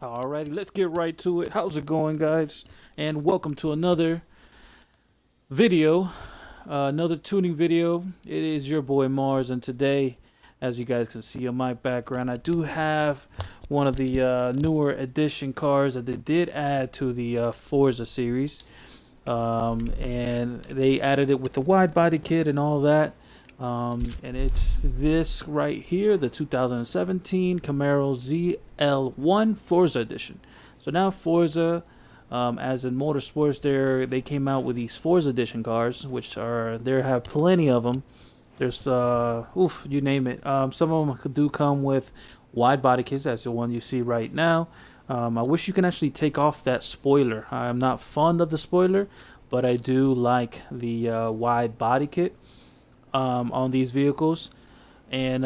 Alrighty, let's get right to it. How's it going, guys? And welcome to another video, another tuning video. It is your boy Mars, and today, as you guys can see on my background, I do have one of the newer edition cars that they did add to the Forza series. And they added it with the wide body kit and all that. And it's this right here, the 2017 Camaro Zl1 Forza edition. So now Forza, as in motorsports, they came out with these Forza edition cars, which are there have plenty of them. There's you name it. Some of them do come with wide body kits. That's the one you see right now. I wish you can actually take off that spoiler. I'm not fond of the spoiler, but I do like the wide body kit on these vehicles, and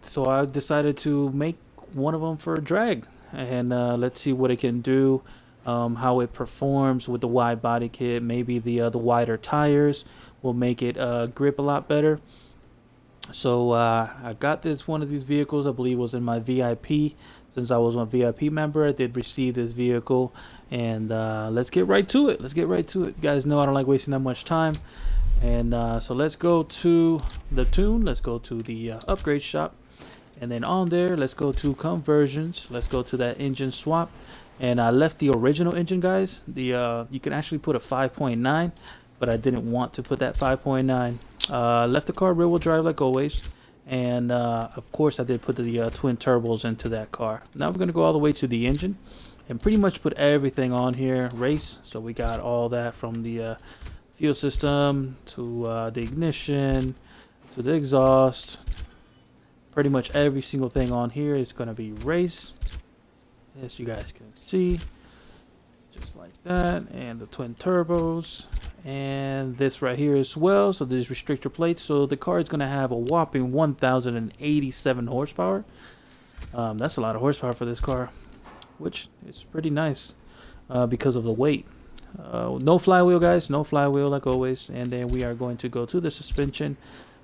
so I decided to make one of them for a drag, and let's see what it can do, how it performs with the wide body kit. Maybe the wider tires will make it grip a lot better. So I got this one of these vehicles, I believe was in my VIP. Since I was a VIP member, I did receive this vehicle, and let's get right to it. You guys know I don't like wasting that much time. And so let's go to the tune. Let's go to the upgrade shop, and then on there, let's go to conversions. Let's go to that engine swap, and I left the original engine, guys. The you can actually put a 5.9, but I didn't want to put that 5.9. Left the car rear-wheel drive like always, and of course I did put the twin turbos into that car. Now we're gonna go all the way to the engine, and pretty much put everything on here. Race. So we got all that from the fuel system to the ignition to the exhaust. Pretty much every single thing on here is going to be race, as you guys can see, just like that. And the twin turbos, and this right here as well. So these restrictor plates. So the car is going to have a whopping 1087 horsepower. That's a lot of horsepower for this car, which is pretty nice because of the weight. No flywheel, guys, no flywheel like always. And then we are going to go to the suspension.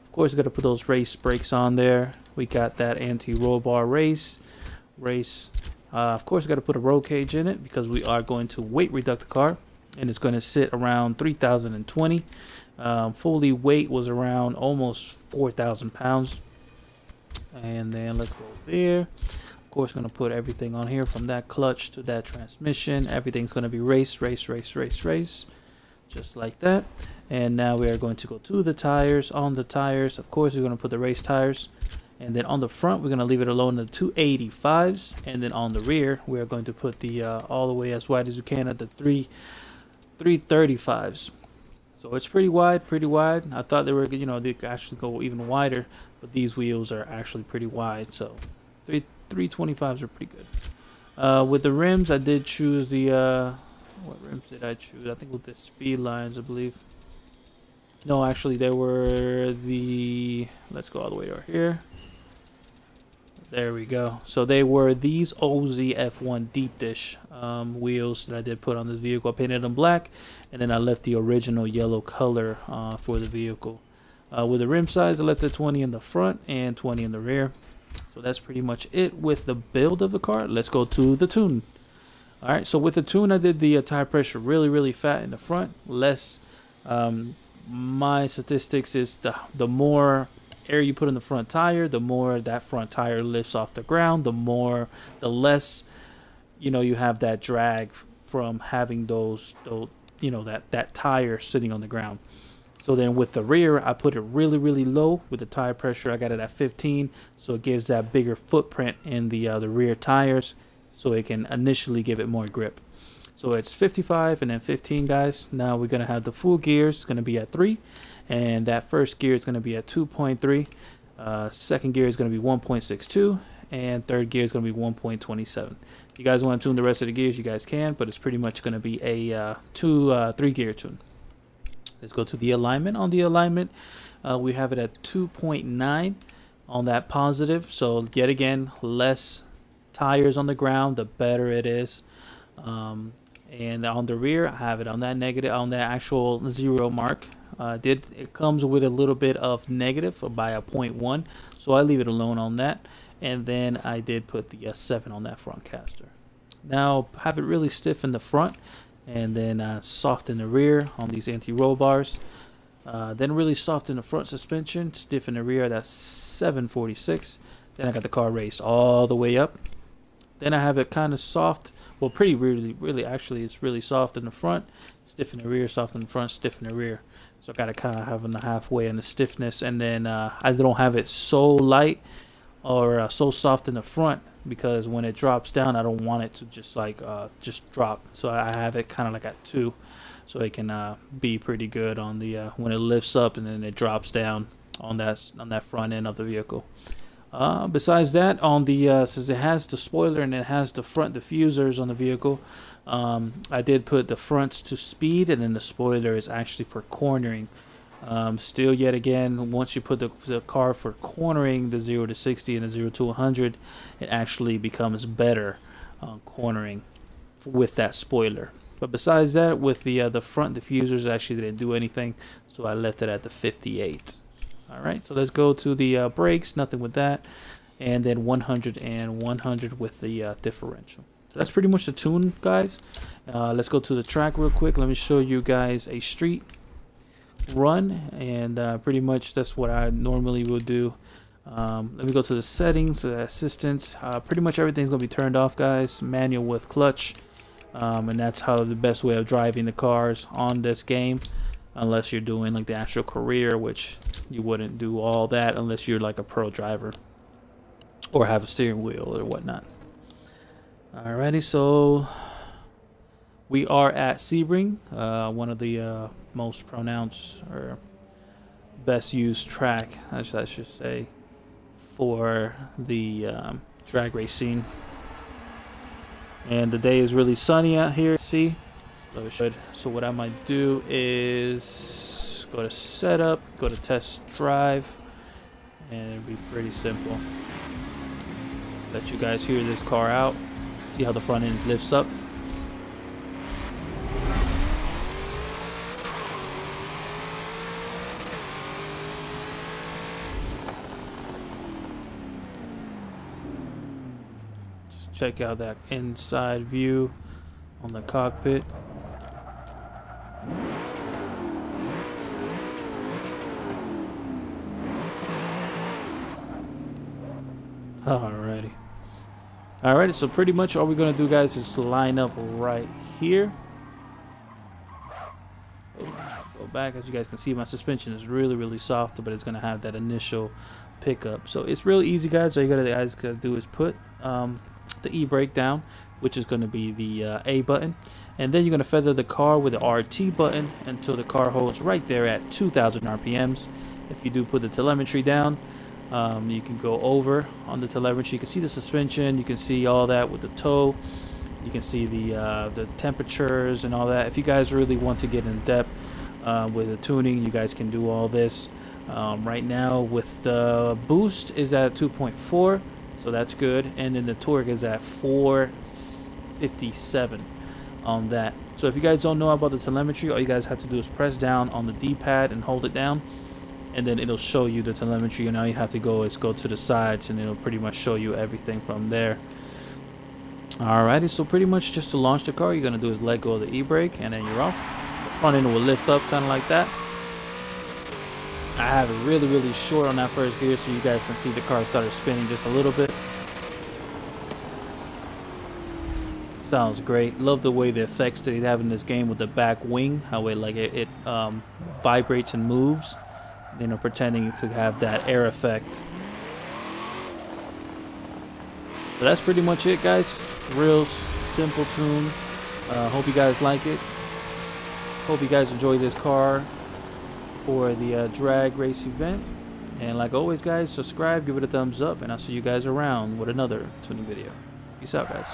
Of course, got to put those race brakes on there. We got that anti-roll bar race. Of course, got to put a roll cage in it because we are going to weight reduct the car, and it's going to sit around 3,020. Fully weight was around almost 4,000 pounds. And then let's go there. Of course, going to put everything on here from that clutch to that transmission. Everything's going to be race, just like that. And now we are going to go to the tires. On the tires, of course, we're going to put the race tires. And then on the front, we're going to leave it alone, the 285s. And then on the rear, we're going to put the all the way as wide as we can at the 335s. So it's pretty wide. I thought they were, they could actually go even wider, but these wheels are actually pretty wide. So 325s are pretty good. With the rims, I did choose the what rims did I choose? I think with the speed lines, I believe. No, actually they were the, let's go all the way over here. There we go. So they were these OZF1 deep dish wheels that I did put on this vehicle. I painted them black, and then I left the original yellow color for the vehicle. With the rim size, I left the 20 in the front and 20 in the rear. So that's pretty much it with the build of the car. Let's go to the tune. All right, so with the tune, I did the tire pressure really fat in the front. Less, my statistics is the more air you put in the front tire, the more that front tire lifts off the ground, the less, you have that drag from having that tire sitting on the ground. So then with the rear, I put it really low with the tire pressure. I got it at 15, so it gives that bigger footprint in the rear tires, so it can initially give it more grip. So it's 55 and then 15, guys. Now we're gonna have the full gears. It's gonna be at 3, and that first gear is gonna be at 2.3. Second gear is gonna be 1.62, and third gear is gonna be 1.27. You guys want to tune the rest of the gears, you guys can, but it's pretty much gonna be a 3 gear tune. Let's go to the alignment. On the alignment, we have it at 2.9 on that positive. So yet again, less tires on the ground, the better it is. And on the rear, I have it on that negative, on that actual 0 mark. It comes with a little bit of negative by a 0.1, so I leave it alone on that. And then I did put the 7 on that front caster. Now have it really stiff in the front, and then soft in the rear on these anti-roll bars. Then really soft in the front suspension, stiff in the rear. That's 746. Then I got the car raised all the way up. Then I have it kind of soft, well, really actually it's really soft in the front, stiff in the rear, soft in the front, stiff in the rear. So I got to kind of have in the halfway in the stiffness, and then I don't have it so light or so soft in the front, because when it drops down I don't want it to just like just drop. So I have it kind of like at 2, so it can be pretty good on the when it lifts up and then it drops down on that front end of the vehicle. Besides that, on the since it has the spoiler and it has the front diffusers on the vehicle, I did put the fronts to speed, and then the spoiler is actually for cornering. Still, yet again, once you put the car for cornering, the 0 to 60 and the 0 to 100, it actually becomes better cornering with that spoiler. But besides that, with the front diffusers, actually didn't do anything, so I left it at the 58. All right, so let's go to the brakes. Nothing with that, and then 100 and 100 with the differential. So that's pretty much the tune, guys. Let's go to the track real quick. Let me show you guys a street run, and pretty much that's what I normally will do. Let me go to the settings, assistance. Pretty much everything's gonna be turned off, guys. Manual with clutch, and that's how the best way of driving the cars on this game, unless you're doing like the actual career, which you wouldn't do all that unless you're like a pro driver or have a steering wheel or whatnot. Alrighty, so we are at Sebring, one of the most pronounced or best used track, I should say, for the drag race scene. And the day is really sunny out here. See, so what I might do is go to setup, go to test drive, and it'll be pretty simple. Let you guys hear this car out. See how the front end lifts up. Just check out that inside view on the cockpit. Alrighty, so pretty much all we're gonna do, guys, is line up right here. Go back. As you guys can see, my suspension is really soft, but it's gonna have that initial pickup. So it's really easy, guys. All you guys gotta do is put the e-brake down, which is gonna be the A button, and then you're gonna feather the car with the RT button until the car holds right there at 2,000 RPMs. If you do put the telemetry down, you can go over on the telemetry. You can see the suspension, you can see all that with the toe, you can see the temperatures and all that. If you guys really want to get in depth with the tuning, you guys can do all this. Right now with the boost is at 2.4, so that's good, and then the torque is at 457 on that. So if you guys don't know about the telemetry, all you guys have to do is press down on the D-pad and hold it down, and then it'll show you the telemetry. And all you have to go is go to the sides, and it'll pretty much show you everything from there. Alrighty, so pretty much just to launch the car, you're gonna do is let go of the e-brake, and then you're off. The front end will lift up kind of like that. I have it really short on that first gear, so you guys can see the car started spinning just a little bit. Sounds great. Love the way the effects that they have in this game with the back wing, how it vibrates and moves, you know, pretending to have that air effect. So that's pretty much it, guys. Real simple tune. Hope you guys like it. Hope you guys enjoy this car for the drag race event. And like always, guys, subscribe, give it a thumbs up, and I'll see you guys around with another tuning video. Peace out, guys.